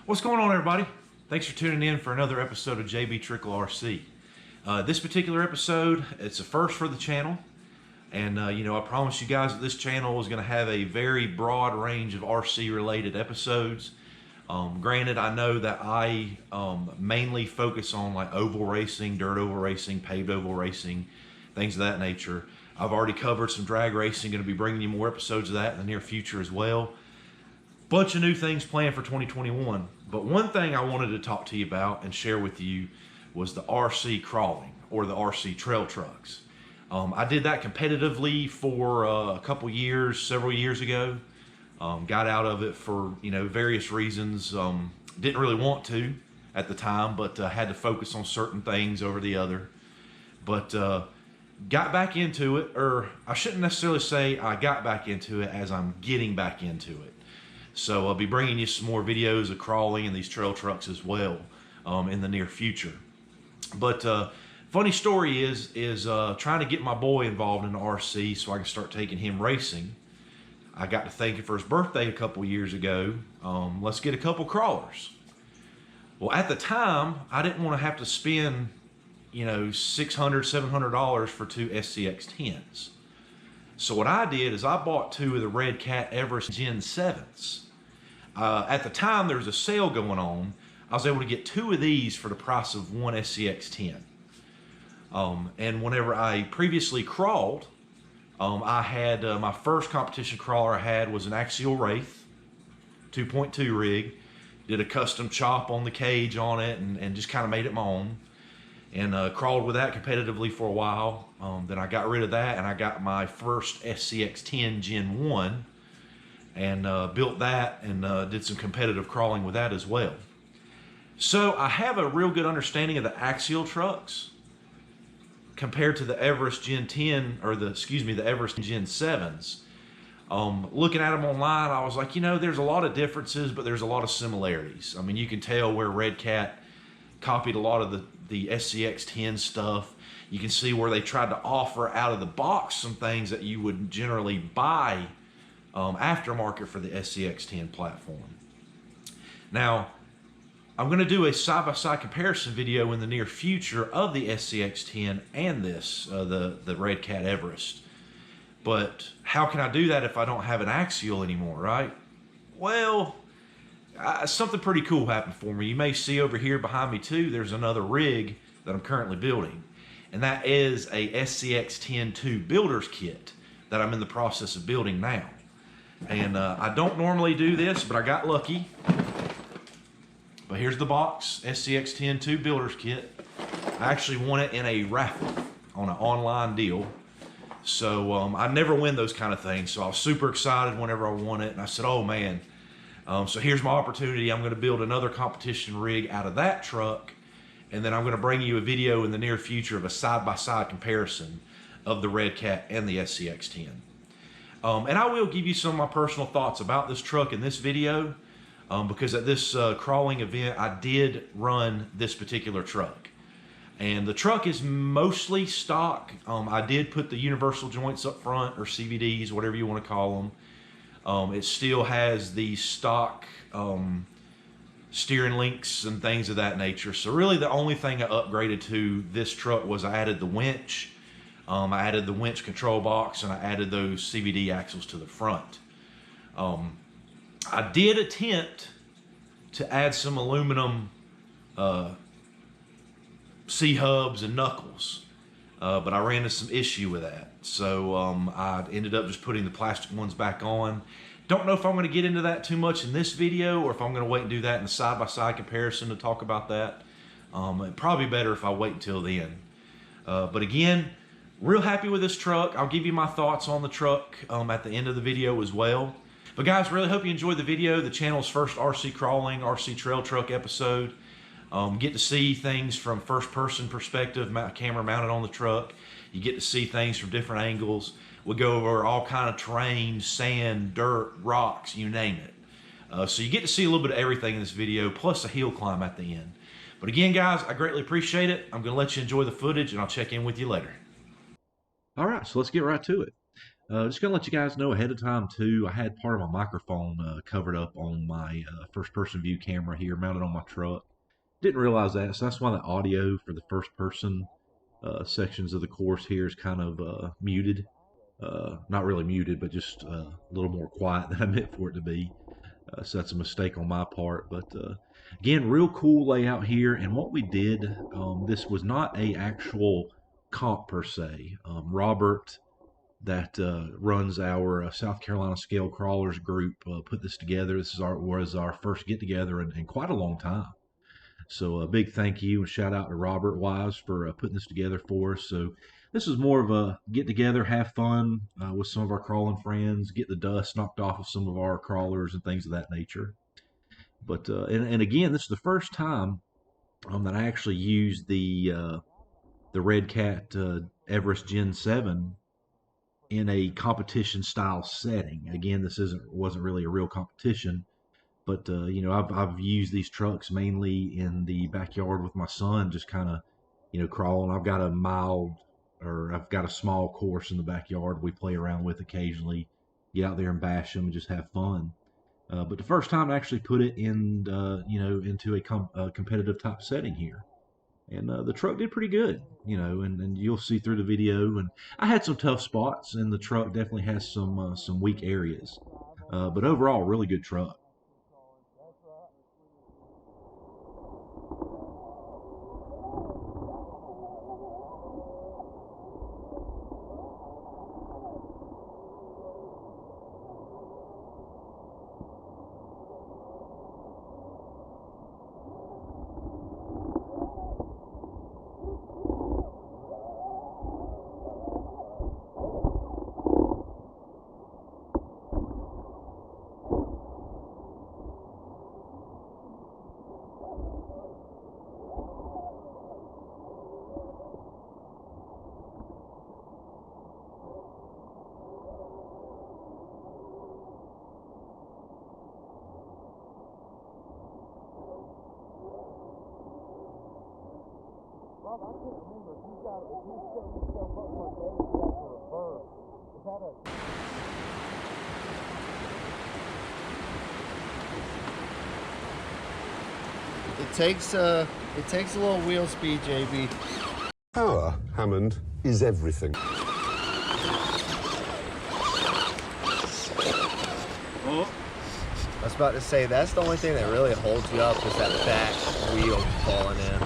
What's going on, everybody? Thanks for tuning in for another episode of JBTrickleRC. This particular episode, it's a first for the channel, and I promised you guys that this channel was going to have a very broad range of RC related episodes. Granted, I know that I mainly focus on like oval racing, dirt oval racing, paved oval racing, things of that nature. I've already covered some drag racing, going to be bringing you more episodes of that in the near future as well. Bunch of new things planned for 2021. But one thing I wanted to talk to you about and share with you was the RC crawling, or the RC trail trucks. I did that competitively for a couple years, several years ago. Got out of it for various reasons. Didn't really want to at the time, but had to focus on certain things over the other. But got back into it, or I shouldn't necessarily say I got back into it, as I'm getting back into it. So I'll be bringing you some more videos of crawling and these trail trucks as well in the near future. But funny story is trying to get my boy involved in the RC so I can start taking him racing. I got to thinking for his birthday a couple years ago, let's get a couple crawlers. Well, at the time, I didn't want to have to spend $600, $700 for two SCX10s. So what I did is I bought two of the Redcat Everest Gen 7s. At the time, there was a sale going on. I was able to get two of these for the price of one SCX10. And whenever I previously crawled, I had my first competition crawler I had was an axial Wraith 2.2 rig. Did a custom chop on the cage on it and just kind of made it my own. And crawled with that competitively for a while. Then I got rid of that and I got my first SCX10 Gen 1 and built that and did some competitive crawling with that as well. So I have a real good understanding of the axial trucks compared to the Everest Gen 10, or the Everest Gen 7s. Looking at them online, I was like, there's a lot of differences, but there's a lot of similarities. I mean, you can tell where Redcat copied a lot of the SCX10 stuff. You can see where they tried to offer out of the box some things that you would generally buy aftermarket for the SCX10 platform. Now, I'm going to do a side-by-side comparison video in the near future of the SCX10 and this, the Redcat Everest. But how can I do that if I don't have an axial anymore, right? Well, something pretty cool happened for me. You may see over here behind me too, there's another rig that I'm currently building. And that is a SCX10 II Builders kit that I'm in the process of building now. And I don't normally do this, but I got lucky. But here's the box, SCX10 II Builders kit. I actually won it in a raffle on an online deal. So I never win those kind of things. So I was super excited whenever I won it. And I said, oh man. So here's my opportunity. I'm going to build another competition rig out of that truck. And then I'm going to bring you a video in the near future of a side-by-side comparison of the Redcat and the SCX10. And I will give you some of my personal thoughts about this truck in this video. Because at this crawling event, I did run this particular truck. And the truck is mostly stock. I did put the universal joints up front, or CVDs, whatever you want to call them. It still has the stock steering links and things of that nature. So really the only thing I upgraded to this truck was I added the winch. I added the winch control box, and I added those CVD axles to the front. I did attempt to add some aluminum C-hubs and knuckles, but I ran into some issue with that. So I ended up just putting the plastic ones back on. Don't know if I'm going to get into that too much in this video, or if I'm going to wait and do that in the side-by-side comparison to talk about that. It'd probably be better if I wait until then. But again, real happy with this truck. I'll give you my thoughts on the truck at the end of the video as well. But guys, really hope you enjoyed the video, the channel's first RC crawling, RC trail truck episode. Get to see things from first person perspective, camera mounted on the truck. You get to see things from different angles. We'll go over all kind of terrain, sand, dirt, rocks, you name it. So you get to see a little bit of everything in this video, plus a hill climb at the end. But again, guys, I greatly appreciate it. I'm gonna let you enjoy the footage and I'll check in with you later. All right, so let's get right to it. Just gonna let you guys know ahead of time too, I had part of my microphone covered up on my first person view camera here mounted on my truck. Didn't realize that, so that's why the audio for the first person sections of the course here is kind of muted. Not really muted, but just a little more quiet than I meant for it to be. So that's a mistake on my part. But again, real cool layout here. And what we did, this was not a actual comp per se. Robert, that runs our South Carolina Scale Crawlers group, put this together. This was our first get together in quite a long time. So a big thank you and shout out to Robert Wise for putting this together for us. So this is more of a get together, have fun with some of our crawling friends, get the dust knocked off of some of our crawlers and things of that nature. But and again, this is the first time that I actually used the Redcat Everest Gen 7 in a competition style setting. Again, this wasn't really a real competition. But, you know, I've used these trucks mainly in the backyard with my son, just kind of, you know, crawling. I've got a small course in the backyard we play around with occasionally, get out there and bash them and just have fun. But the first time I actually put it in, you know, into a competitive type setting here. And the truck did pretty good, you know, and you'll see through the video. And I had some tough spots, and the truck definitely has some weak areas. But overall, really good truck. Rob, I can't remember if you're setting yourself up for a day, you got to reverse. Is that a... It takes a little wheel speed, JB. Power, Hammond, is everything. Oh. I was about to say, that's the only thing that really holds you up is that back wheel falling in.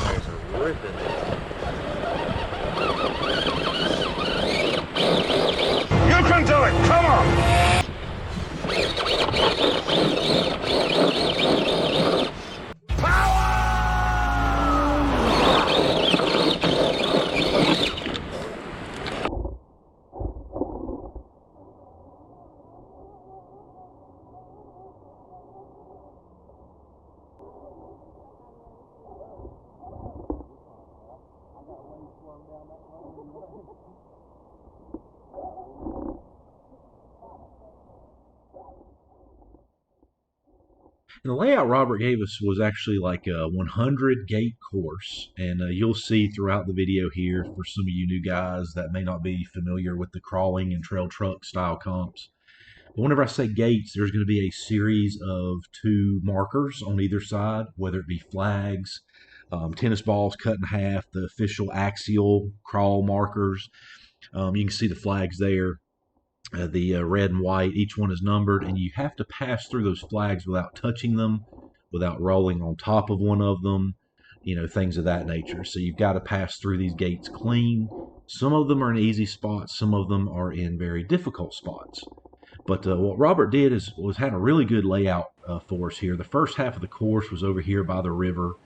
There's a rip in there. You can do it! Come on! And the layout Robert gave us was actually like a 100 gate course. And you'll see throughout the video here, for some of you new guys that may not be familiar with the crawling and trail truck style comps. But whenever I say gates, there's going to be a series of 2 markers on either side, whether it be flags, tennis balls cut in half, the official axial crawl markers. You can see the flags there. The red and white, each one is numbered, and you have to pass through those flags without touching them, without rolling on top of one of them, you know, things of that nature. So you've got to pass through these gates clean. Some of them are in easy spots, some of them are in very difficult spots. But what Robert did was had a really good layout for us here. The first half of the course was over here by the river.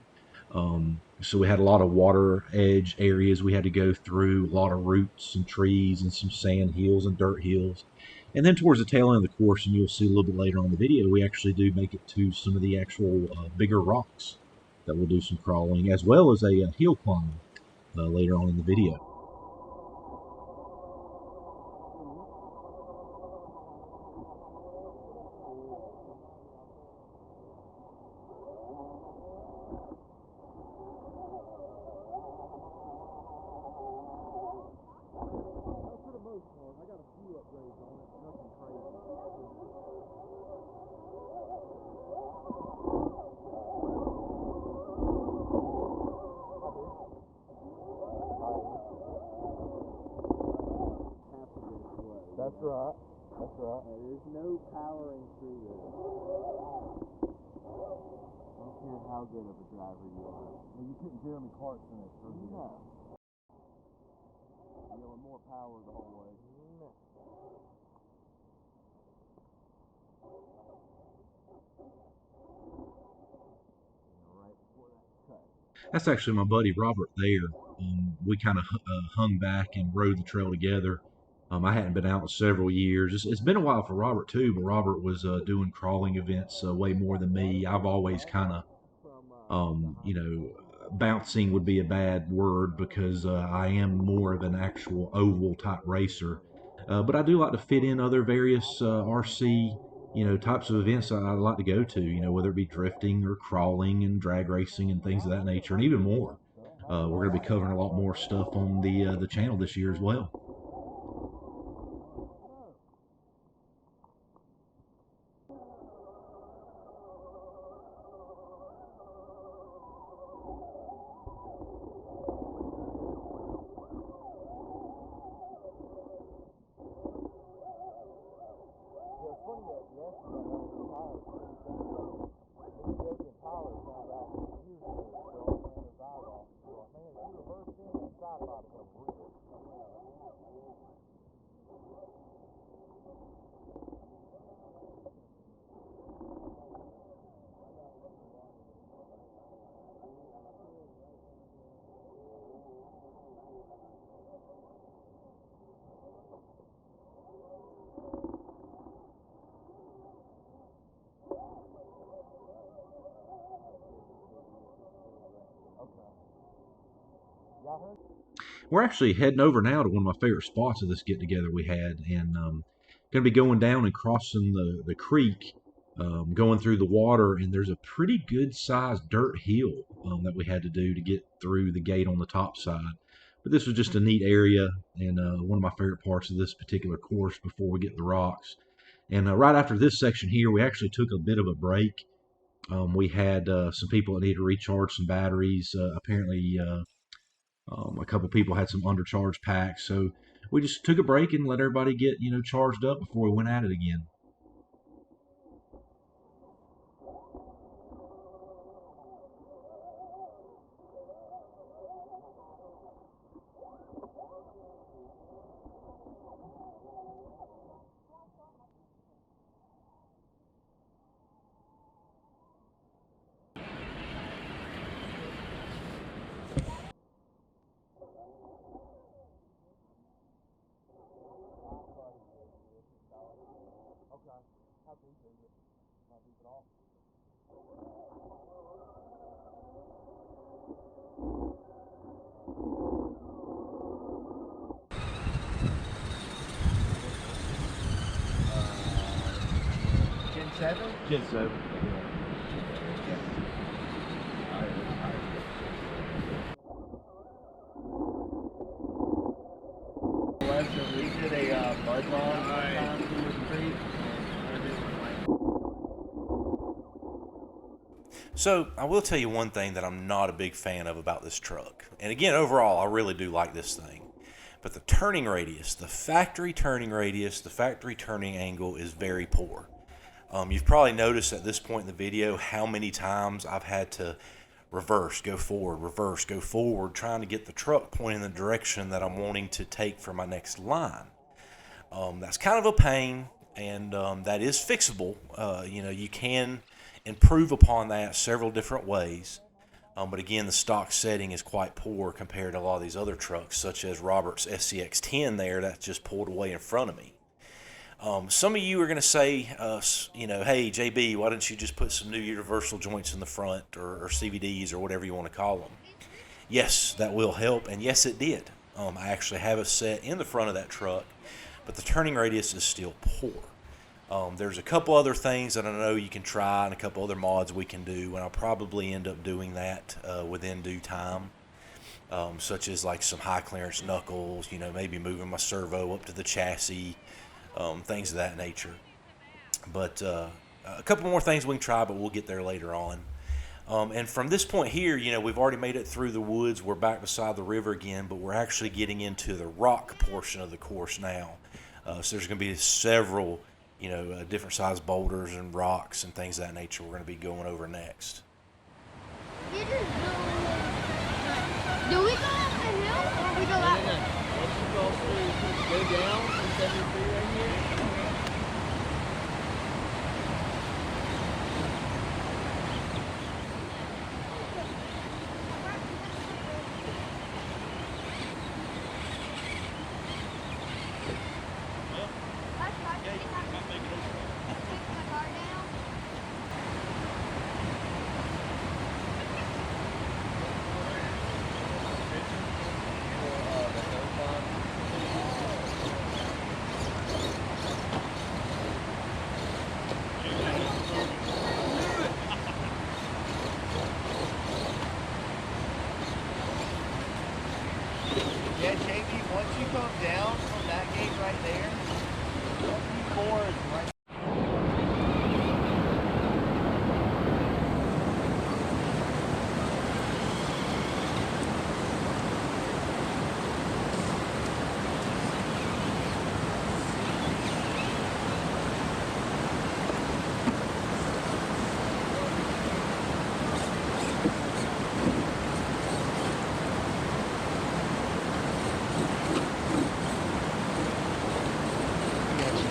So we had a lot of water edge areas we had to go through, a lot of roots and trees and some sand hills and dirt hills. And then towards the tail end of the course, and you'll see a little bit later on in the video, we actually do make it to some of the actual bigger rocks that we'll do some crawling, as well as a hill climb later on in the video. That's right. That's right. There's no powering through this. I don't care how good of a driver you are. Well, you couldn't Jeremy Clarkson it through here. No. Yelling more power the whole way. No. Right before that cut. That's actually my buddy Robert there. We kind of hung back and rode the trail together. I hadn't been out in several years. It's been a while for Robert too, but Robert was doing crawling events way more than me. I've always kind of, bouncing would be a bad word because I am more of an actual oval type racer. But I do like to fit in other various RC, types of events I like to go to, whether it be drifting or crawling and drag racing and things of that nature, and even more. We're going to be covering a lot more stuff on the channel this year as well. We're actually heading over now to one of my favorite spots of this get-together we had, and going to be going down and crossing the creek, going through the water, and there's a pretty good-sized dirt hill that we had to do to get through the gate on the top side. But this was just a neat area, and one of my favorite parts of this particular course before we get the rocks. And right after this section here, we actually took a bit of a break. We had some people that needed to recharge some batteries. Apparently, a couple people had some undercharged packs, so we just took a break and let everybody get charged up before we went at it again. Gen 7? Gen 7. We did a mud log time through the creek. So I will tell you one thing that I'm not a big fan of about this truck. And again, overall, I really do like this thing. But the turning radius, the factory turning angle is very poor. You've probably noticed at this point in the video how many times I've had to reverse, go forward, trying to get the truck pointing in the direction that I'm wanting to take for my next line. That's kind of a pain, and that is fixable. You can improve upon that several different ways. But again, the stock setting is quite poor compared to a lot of these other trucks, such as Robert's SCX10 there that's just pulled away in front of me. Some of you are going to say, you know, hey, JB, why didn't you just put some new universal joints in the front, or CVDs, or whatever you want to call them? Yes, that will help, and yes, it did. I actually have a set in the front of that truck, but the turning radius is still poor. There's a couple other things that I know you can try, and a couple other mods we can do, and I'll probably end up doing that within due time, such as like some high clearance knuckles, you know, maybe moving my servo up to the chassis, things of that nature. But a couple more things we can try, but we'll get there later on. And from this point here, you know, we've already made it through the woods. We're back beside the river again, but we're actually getting into the rock portion of the course now. So there's going to be several, you know, different size boulders and rocks and things of that nature we're going to be going over next. Do we go up the hill or we go that way? Once you go through, go down to 73 right here. Yeah, JB, once you come down from that gate right there, P4 is right.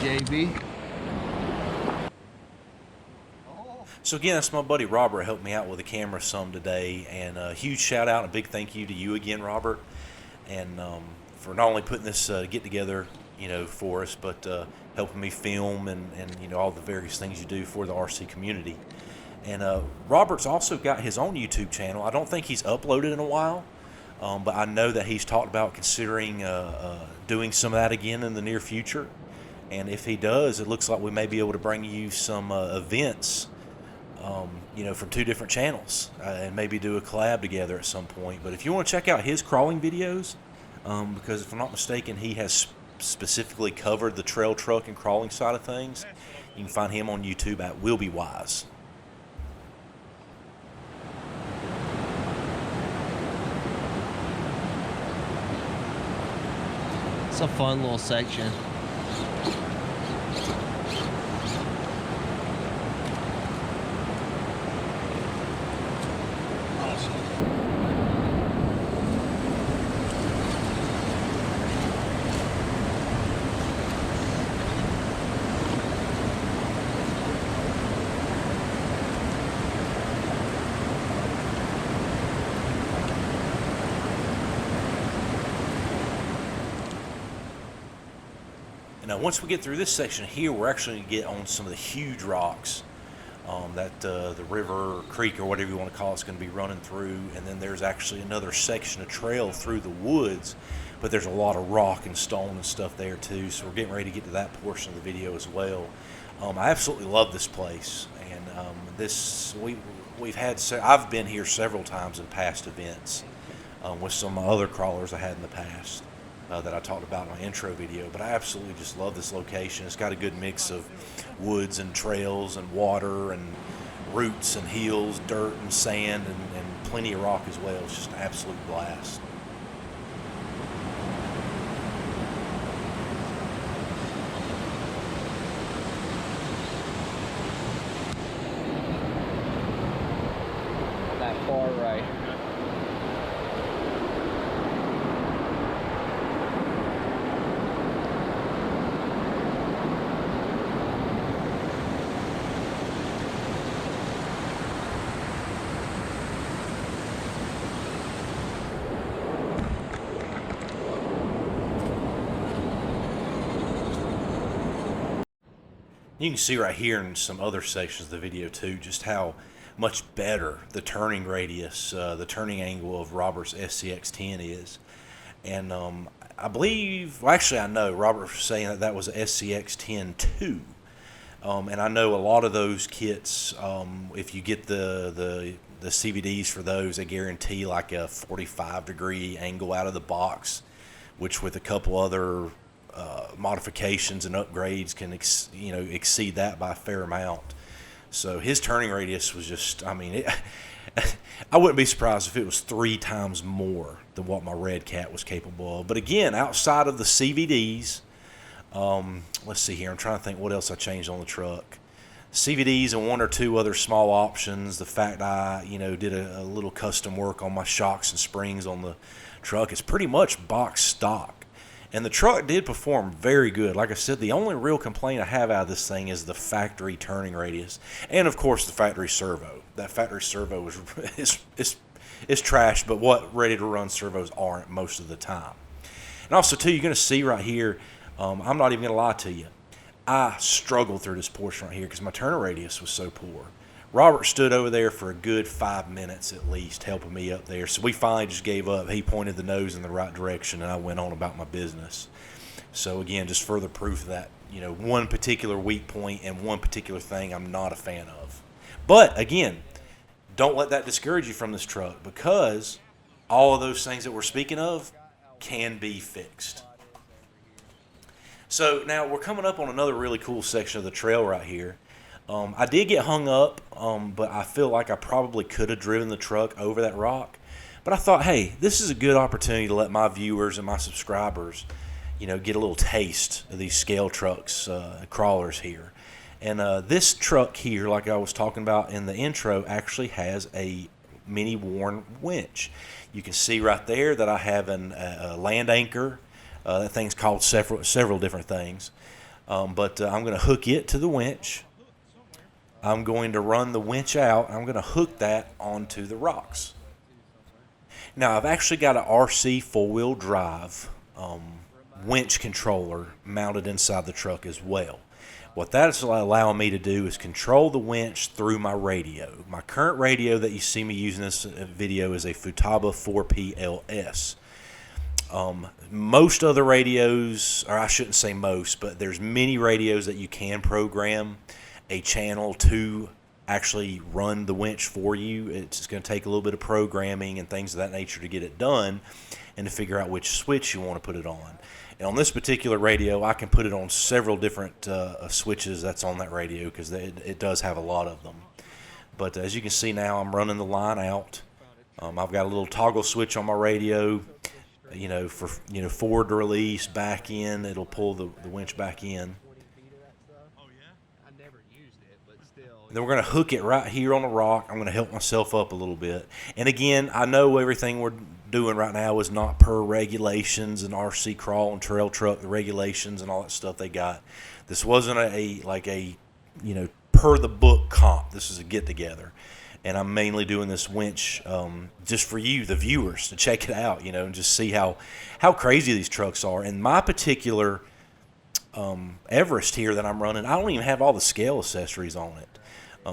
JB. So again, that's my buddy Robert helped me out with the camera some today, and a huge shout out and a big thank you to you again, Robert, and for not only putting this get together, you know, for us, but helping me film and you know, all the various things you do for the RC community. And Robert's also got his own YouTube channel. I don't think he's uploaded in a while, but I know that he's talked about considering doing some of that again in the near future. And if he does, it looks like we may be able to bring you some events, you know, from two different channels, and maybe do a collab together at some point. But if you want to check out his crawling videos, because if I'm not mistaken, he has specifically covered the trail truck and crawling side of things, you can find him on YouTube at Will Be Wise. It's a fun little section. Now, once we get through this section here, we're actually going to get on some of the huge rocks that the river or creek or whatever you want to call it's going to be running through. And then there's actually another section of trail through the woods, but there's a lot of rock and stone and stuff there too. So we're getting ready to get to that portion of the video as well. I absolutely love this place, and I've been here several times in past events with some other crawlers I had in the past. That I talked about in my intro video, but I absolutely just love this location. It's got a good mix of woods and trails and water and roots and hills, dirt and sand, and plenty of rock as well. It's just an absolute blast. That far right. You can see right here in some other sections of the video too, just how much better the turning radius, the turning angle of Robert's SCX10 is. And I believe, well, actually I know Robert was saying that that was a SCX10 II. And I know a lot of those kits, if you get the CVDs for those, they guarantee like a 45-degree angle out of the box, which with a couple other modifications and upgrades can exceed that by a fair amount. So his turning radius was just, I mean, I wouldn't be surprised if it was 3 times more than what my Redcat was capable of. But again, outside of the CVDs, let's see here, I'm trying to think what else I changed on the truck. CVDs and 1 or 2 other small options. The fact I, did a little custom work on my shocks and springs on the truck. It's pretty much box stock. And the truck did perform very good. Like I said, the only real complaint I have out of this thing is the factory turning radius. And, of course, the factory servo. That factory servo is trash, but what ready-to-run servos aren't most of the time. And also, too, you're going to see right here, I'm not even going to lie to you, I struggled through this portion right here because my turning radius was so poor. Robert stood over there for a good 5 minutes at least, helping me up there. So we finally just gave up. He pointed the nose in the right direction, and I went on about my business. So again, just further proof that, one particular weak point and one particular thing I'm not a fan of. But again, don't let that discourage you from this truck, because all of those things that we're speaking of can be fixed. So now we're coming up on another really cool section of the trail right here. I did get hung up, but I feel like I probably could have driven the truck over that rock. But I thought, hey, this is a good opportunity to let my viewers and my subscribers, get a little taste of these scale trucks, crawlers here. And this truck here, like I was talking about in the intro, actually has a mini worn winch. You can see right there that I have a land anchor. That thing's called several different things. But I'm going to hook it to the winch. I'm going to run the winch out. I'm going to hook that onto the rocks. Now, I've actually got an RC four-wheel drive winch controller mounted inside the truck as well. What that's allowing me to do is control the winch through my radio. My current radio that you see me using this video is a Futaba 4PLS. Most other radios, or I shouldn't say most, but there's many radios that you can program a channel to actually run the winch for you. It's going to take a little bit of programming and things of that nature to get it done and to figure out which switch you want to put it on. And on this particular radio, I can put it on several different switches that's on that radio, because it does have a lot of them. But as you can see now, I'm running the line out. I've got a little toggle switch on my radio, for forward to release, back in. It'll pull the winch back in. Then we're going to hook it right here on the rock. I'm going to help myself up a little bit. And again, I know everything we're doing right now is not per regulations and RC crawl and trail truck, the regulations and all that stuff they got. This wasn't a per the book comp. This is a get together. And I'm mainly doing this winch just for you, the viewers, to check it out, and just see how crazy these trucks are. And my particular Everest here that I'm running, I don't even have all the scale accessories on it.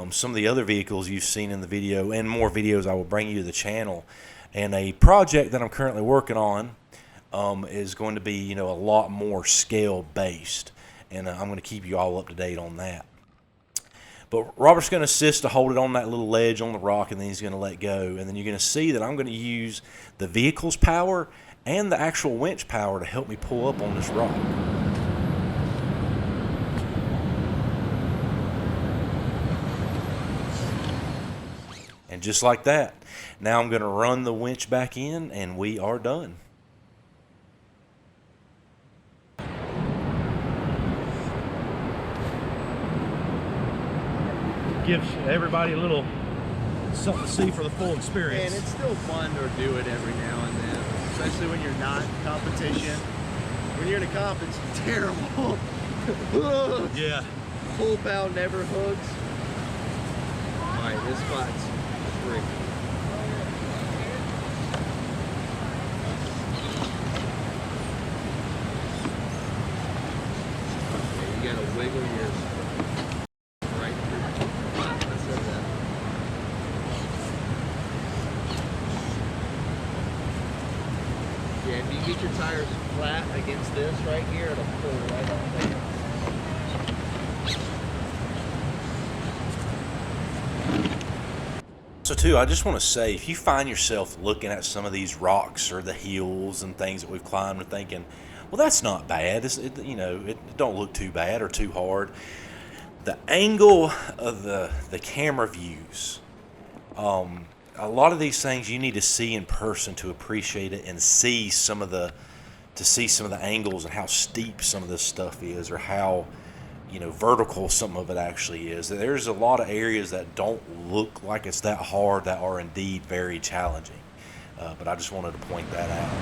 Some of the other vehicles you've seen in the video, and more videos I will bring you to the channel. And a project that I'm currently working on is going to be, a lot more scale based. And I'm going to keep you all up to date on that. But Robert's going to assist to hold it on that little ledge on the rock, and then he's going to let go. And then you're going to see that I'm going to use the vehicle's power and the actual winch power to help me pull up on this rock. And just like that, now I'm going to run the winch back in, and we are done. Gives everybody a little something to see for the full experience. And it's still fun to do it every now and then, especially when you're not in competition. When you're in a comp, it's terrible. Yeah. Pull bow never hooks. All right, this spot's tricky. Okay, you gotta wiggle your Yeah, if you get your tires flat against this right here, it'll pull right on there. So too, I just want to say, if you find yourself looking at some of these rocks or the hills and things that we've climbed and thinking, well, that's not bad. It don't look too bad or too hard. The angle of the camera views, a lot of these things you need to see in person to appreciate it and see some of the angles and how steep some of this stuff is, or how vertical some of it actually is. There's a lot of areas that don't look like it's that hard that are indeed very challenging. But I just wanted to point that out.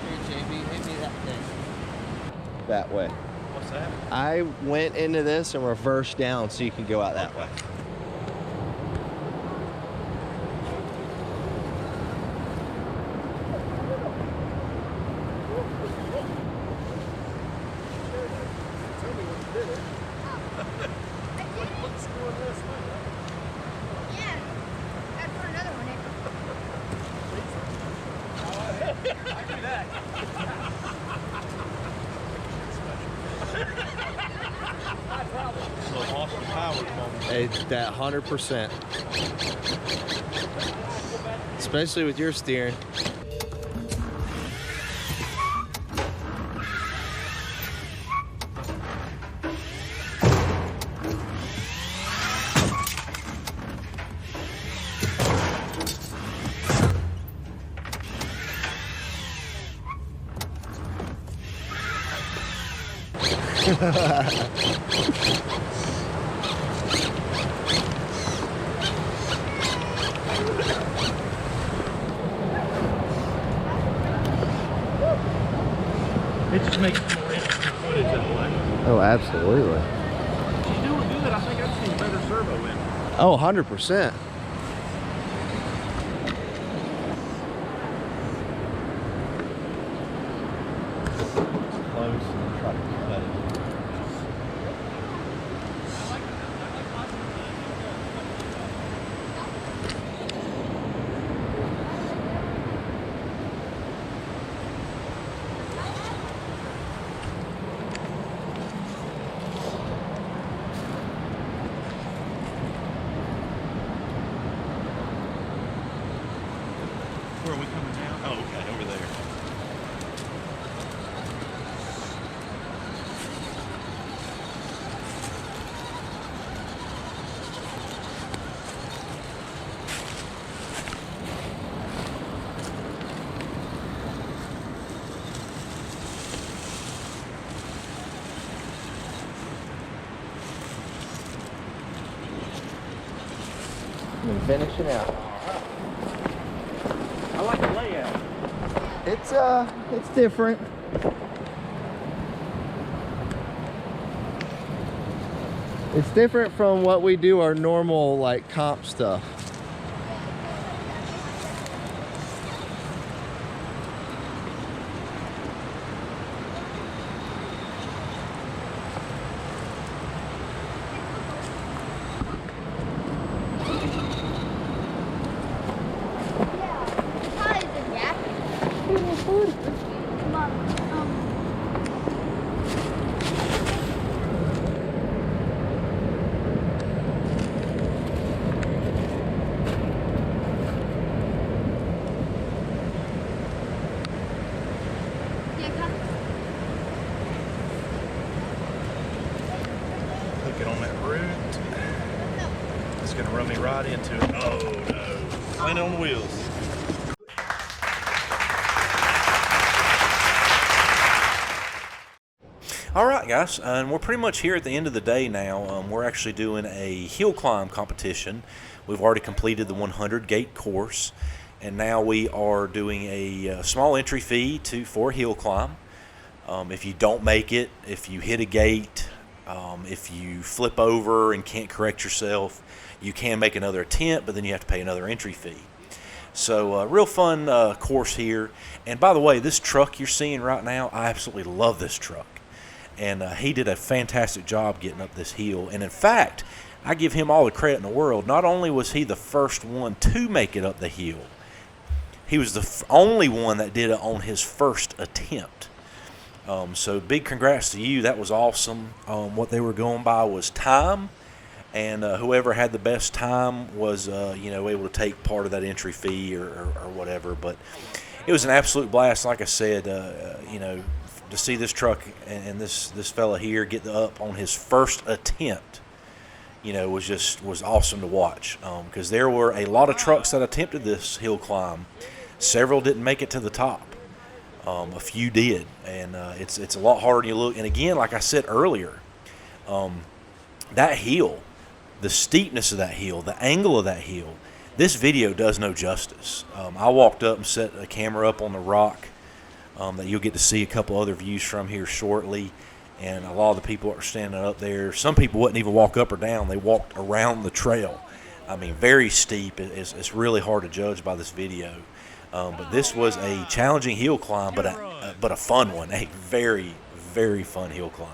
Here, JB, hit me that thing. That way. What's that? I went into this and reversed down so you can go out that way. Yeah. Gotta put another one in. It's that 100%. Especially with your steering. It just makes more interesting footage that way. Oh, absolutely. She's doing good. I think I've seen better servo in her. Oh, 100%. Close and try to cut it. Where are we coming down? Oh, okay, over there. And finishing out. I like the layout. It's different. It's different from what we do our normal like comp stuff. Ties and jacket. Come on. Yeah, come. Hook it on that root. It's gonna run me right into it. Oh no. Land on the wheels. All right, guys, and we're pretty much here at the end of the day now. We're actually doing a hill climb competition. We've already completed the 100 gate course, and now we are doing a small entry fee for a hill climb. If you don't make it, if you hit a gate, if you flip over and can't correct yourself, you can make another attempt, but then you have to pay another entry fee. So real fun course here. And by the way, this truck you're seeing right now, I absolutely love this truck. And he did a fantastic job getting up this hill. And in fact, I give him all the credit in the world. Not only was he the first one to make it up the hill, he was the only one that did it on his first attempt. So big congrats to you. That was awesome. What they were going by was time, and whoever had the best time was able to take part of that entry fee or whatever. But it was an absolute blast. Like I said, to see this truck and this fella here get up on his first attempt, was awesome to watch. Because there were a lot of trucks that attempted this hill climb. Several didn't make it to the top. A few did, and it's a lot harder than you look. And again, like I said earlier, that hill, the steepness of that hill, the angle of that hill, this video does no justice. I walked up and set a camera up on the rock that you'll get to see a couple other views from here shortly. And a lot of the people that are standing up there, some people wouldn't even walk up or down. They walked around the trail. I mean, very steep. It's really hard to judge by this video. But this was a challenging hill climb, but a fun one. A very, very fun hill climb.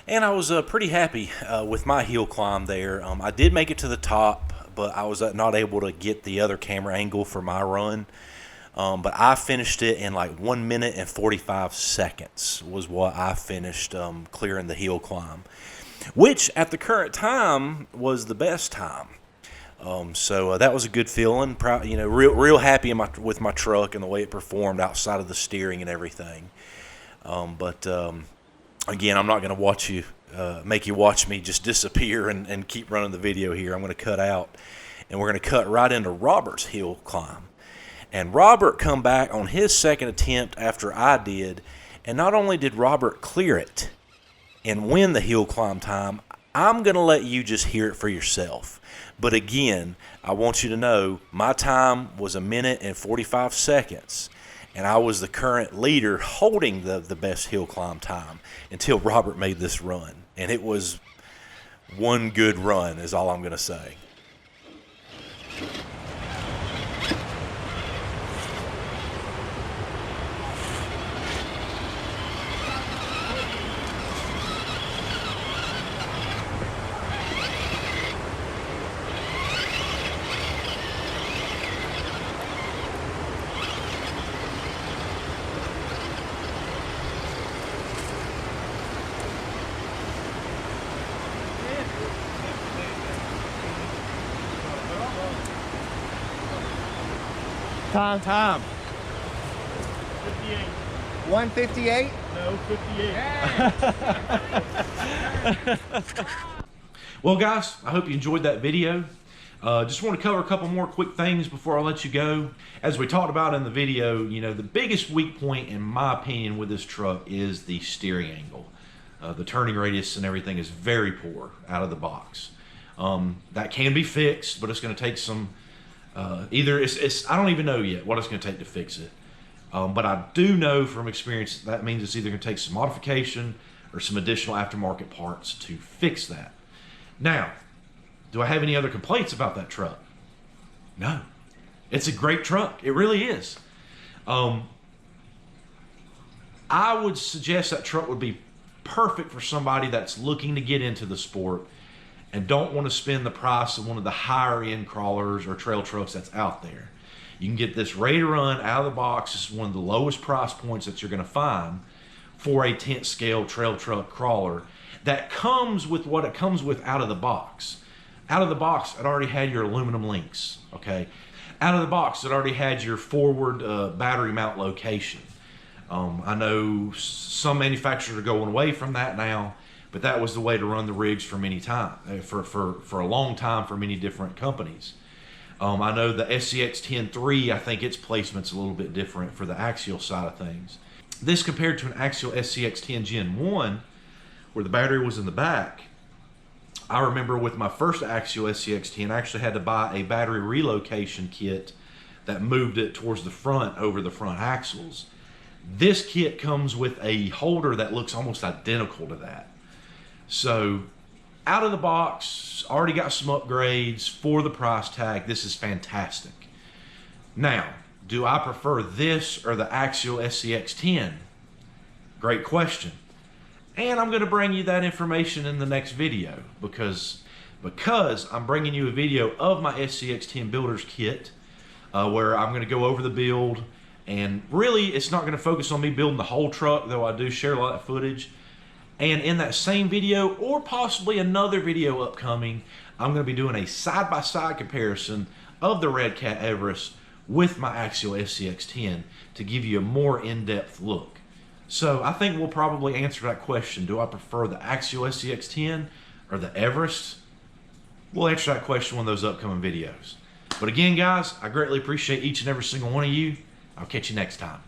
And I was pretty happy with my hill climb there. I did make it to the top, but I was not able to get the other camera angle for my run. But I finished it in like 1 minute and 45 seconds was what I finished clearing the hill climb, which at the current time was the best time. So that was a good feeling. Proud, real happy with my truck and the way it performed outside of the steering and everything. Again, I'm not going to make you watch me just disappear and keep running the video here. I'm going to cut out, and we're going to cut right into Robert's hill climb. And Robert come back on his second attempt after I did, and not only did Robert clear it and win the hill climb time, I'm going to let you just hear it for yourself. But again, I want you to know my time was 1 minute and 45 seconds. And I was the current leader holding the best hill climb time until Robert made this run. And it was one good run is all I'm going to say. Time. 58. 158? No, 58. Well, guys, I hope you enjoyed that video. Just want to cover a couple more quick things before I let you go. As we talked about in the video, the biggest weak point, in my opinion, with this truck is the steering angle. The turning radius and everything is very poor out of the box. That can be fixed, but it's going to take some... I don't even know yet what it's going to take to fix it. But I do know from experience that means it's either going to take some modification or some additional aftermarket parts to fix that. Now, do I have any other complaints about that truck? No. It's a great truck. It really is. I would suggest that truck would be perfect for somebody that's looking to get into the sport and don't want to spend the price of one of the higher end crawlers or trail trucks that's out there. You can get this ready to run out of the box. This is one of the lowest price points that you're going to find for a tent scale trail truck crawler. that comes with what it comes with out of the box. Out of the box, it already had your aluminum links, okay? Out of the box, it already had your forward battery mount location. I know some manufacturers are going away from that now, but that was the way to run the rigs for many time, for a long time for many different companies. I know the SCX10 III, I think its placement's a little bit different for the axial side of things. This compared to an axial SCX10 Gen 1, where the battery was in the back, I remember with my first axial SCX10, I actually had to buy a battery relocation kit that moved it towards the front over the front axles. This kit comes with a holder that looks almost identical to that. So out of the box, already got some upgrades for the price tag. This is fantastic. Now, do I prefer this or the axial SCX10? Great question. And I'm going to bring you that information in the next video because I'm bringing you a video of my SCX10 Builders kit where I'm going to go over the build. And really, it's not going to focus on me building the whole truck, though I do share a lot of footage. And in that same video, or possibly another video upcoming, I'm going to be doing a side-by-side comparison of the Redcat Everest with my axial SCX10 to give you a more in-depth look. So I think we'll probably answer that question. Do I prefer the axial SCX10 or the Everest? We'll answer that question in those upcoming videos. But again, guys, I greatly appreciate each and every single one of you. I'll catch you next time.